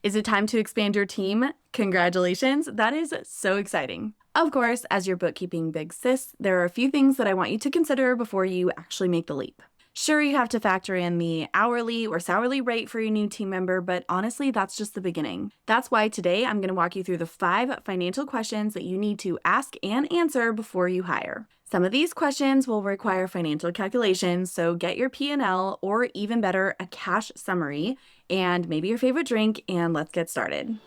Is it time to expand your team? Congratulations, that is so exciting. Of course, as your bookkeeping big sis, there are a few things that I want you to consider before you actually make the leap. Sure, you have to factor in the hourly or hourly rate for your new team member, but honestly, that's just the beginning. That's why today I'm going to walk you through the 5 financial questions that you need to ask and answer before you hire. Some of these questions will require financial calculations, so get your P&L or even better, a cash summary and maybe your favorite drink, and let's get started.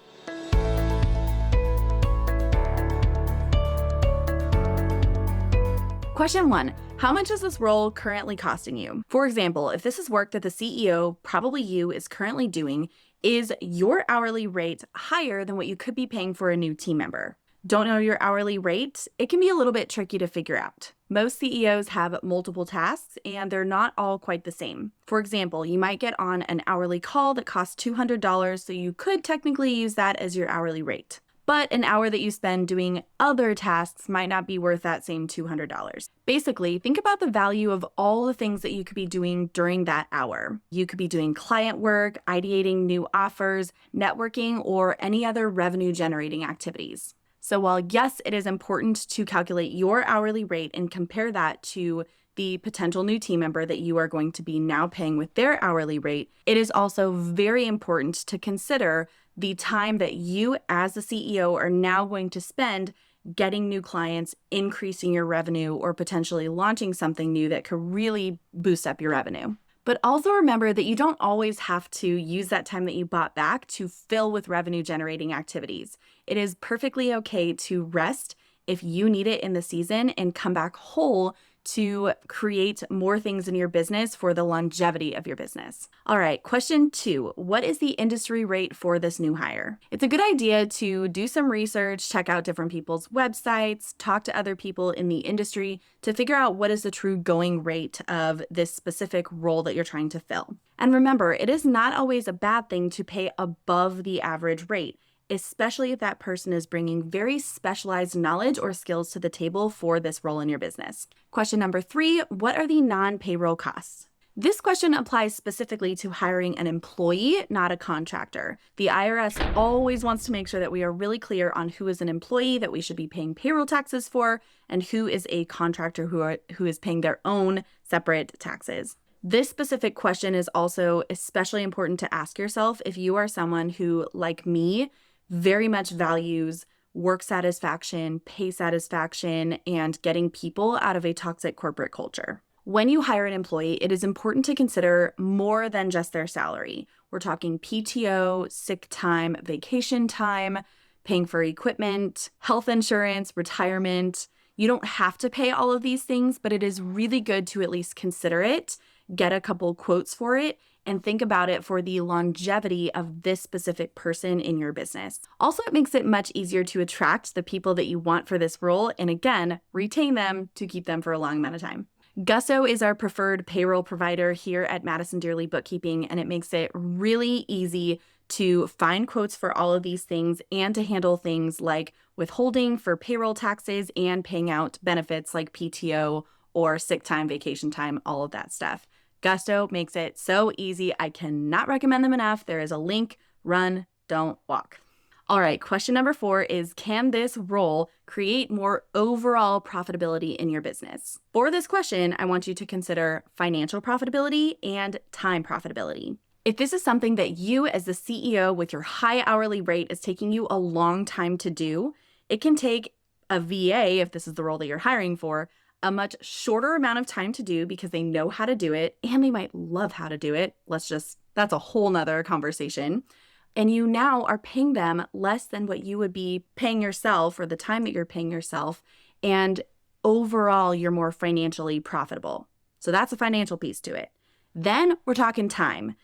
Question 1. How much is this role currently costing you? For example, if this is work that the CEO, probably you, is currently doing, is your hourly rate higher than what you could be paying for a new team member? Don't know your hourly rate? It can be a little bit tricky to figure out. Most CEOs have multiple tasks and they're not all quite the same. For example, you might get on an hourly call that costs $200, so you could technically use that as your hourly rate. But an hour that you spend doing other tasks might not be worth that same $200. Basically, think about the value of all the things that you could be doing during that hour. You could be doing client work, ideating new offers, networking, or any other revenue-generating activities. So while yes, it is important to calculate your hourly rate and compare that to the potential new team member that you are going to be now paying with their hourly rate, it is also very important to consider the time that you as the CEO are now going to spend getting new clients, increasing your revenue, or potentially launching something new that could really boost up your revenue. But also remember that you don't always have to use that time that you bought back to fill with revenue generating activities. It is perfectly okay to rest if you need it in the season and come back whole to create more things in your business for the longevity of your business. All right, question 2. What is the industry rate for this new hire? It's a good idea to do some research, check out different people's websites, talk to other people in the industry to figure out what is the true going rate of this specific role that you're trying to fill. And remember, it is not always a bad thing to pay above the average rate, especially if that person is bringing very specialized knowledge or skills to the table for this role in your business. Question number 3, what are the non-payroll costs? This question applies specifically to hiring an employee, not a contractor. The IRS always wants to make sure that we are really clear on who is an employee that we should be paying payroll taxes for and who is a contractor who is paying their own separate taxes. This specific question is also especially important to ask yourself if you are someone who, like me, very much values work satisfaction, pay satisfaction, and getting people out of a toxic corporate culture. When you hire an employee, it is important to consider more than just their salary. We're talking PTO, sick time, vacation time, paying for equipment, health insurance, retirement. You don't have to pay all of these things, but it is really good to at least consider it, get a couple quotes for it, and think about it for the longevity of this specific person in your business. Also, it makes it much easier to attract the people that you want for this role and again, retain them to keep them for a long amount of time. Gusto is our preferred payroll provider here at Madison Dearly Bookkeeping, and it makes it really easy to find quotes for all of these things and to handle things like withholding for payroll taxes and paying out benefits like PTO or sick time, vacation time, all of that stuff. Gusto makes it so easy. I cannot recommend them enough. There is a link. Run, don't walk. All right, question number 4 is, can this role create more overall profitability in your business? For this question, I want you to consider financial profitability and time profitability. If this is something that you as the CEO with your high hourly rate is taking you a long time to do, it can take a VA, if this is the role that you're hiring for, a much shorter amount of time to do because they know how to do it and they might love how to do it. That's a whole nother conversation. And you now are paying them less than what you would be paying yourself or the time that you're paying yourself. And overall, you're more financially profitable. So that's a financial piece to it. Then we're talking time.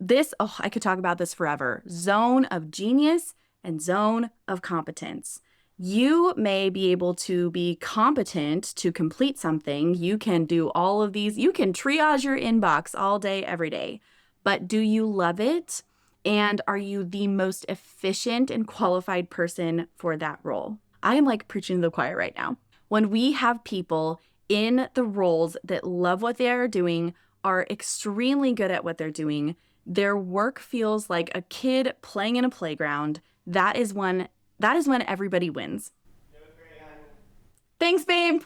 I could talk about this forever. Zone of genius and zone of competence. You may be able to be competent to complete something. You can do all of these. You can triage your inbox all day, every day. But do you love it? And are you the most efficient and qualified person for that role? I am like preaching to the choir right now. When we have people in the roles that love what they are doing, are extremely good at what they're doing, Their work feels like a kid playing in a playground. That is when everybody wins. Thanks, babe.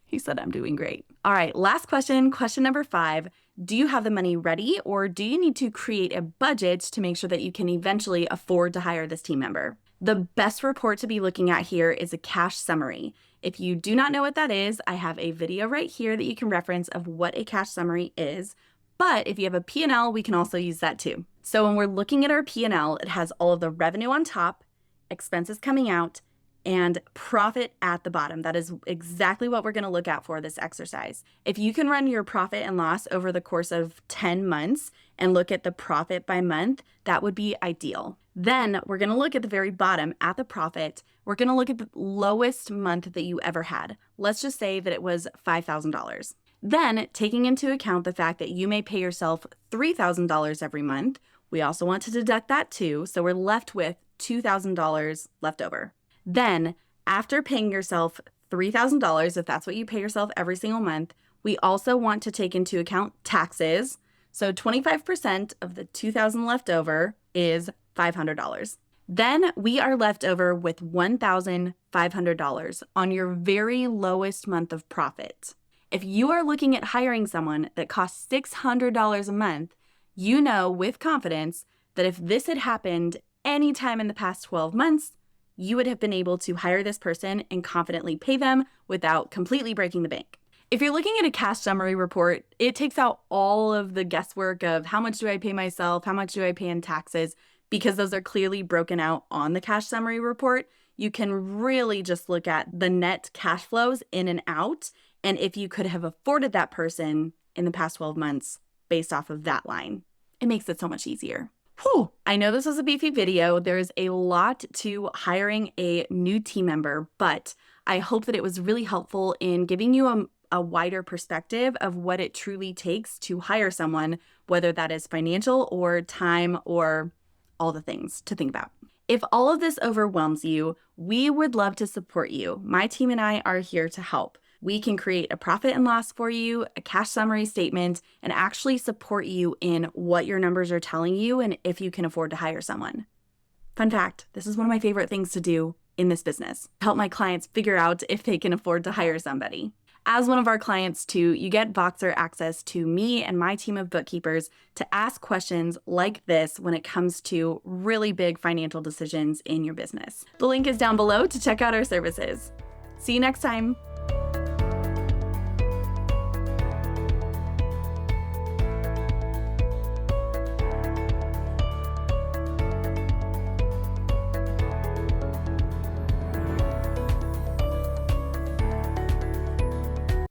He said I'm doing great. All right, last question, question number 5. Do you have the money ready, or do you need to create a budget to make sure that you can eventually afford to hire this team member? The best report to be looking at here is a cash summary. If you do not know what that is, I have a video right here that you can reference of what a cash summary is. But if you have a P&L, we can also use that too. So when we're looking at our P&L, it has all of the revenue on top, expenses coming out, and profit at the bottom. That is exactly what we're going to look at for this exercise. If you can run your profit and loss over the course of 10 months and look at the profit by month, that would be ideal. Then we're going to look at the very bottom at the profit. We're going to look at the lowest month that you ever had. Let's just say that it was $5,000. Then, taking into account the fact that you may pay yourself $3,000 every month, we also want to deduct that too, so we're left with $2,000 left over. Then, after paying yourself $3,000, if that's what you pay yourself every single month, we also want to take into account taxes. So 25% of the $2,000 left over is $500. Then we are left over with $1,500 on your very lowest month of profit. If you are looking at hiring someone that costs $600 a month, you know with confidence that if this had happened any time in the past 12 months, you would have been able to hire this person and confidently pay them without completely breaking the bank. If you're looking at a cash summary report, it takes out all of the guesswork of how much do I pay myself, how much do I pay in taxes, because those are clearly broken out on the cash summary report. You can really just look at the net cash flows in and out, and if you could have afforded that person in the past 12 months based off of that line. It makes it so much easier. Whew. I know this was a beefy video. There's a lot to hiring a new team member, but I hope that it was really helpful in giving you a wider perspective of what it truly takes to hire someone, whether that is financial or time or all the things to think about. If all of this overwhelms you, we would love to support you. My team and I are here to help. We can create a profit and loss for you, a cash summary statement, and actually support you in what your numbers are telling you and if you can afford to hire someone. Fun fact, this is one of my favorite things to do in this business, help my clients figure out if they can afford to hire somebody. As one of our clients too, you get Voxer access to me and my team of bookkeepers to ask questions like this when it comes to really big financial decisions in your business. The link is down below to check out our services. See you next time.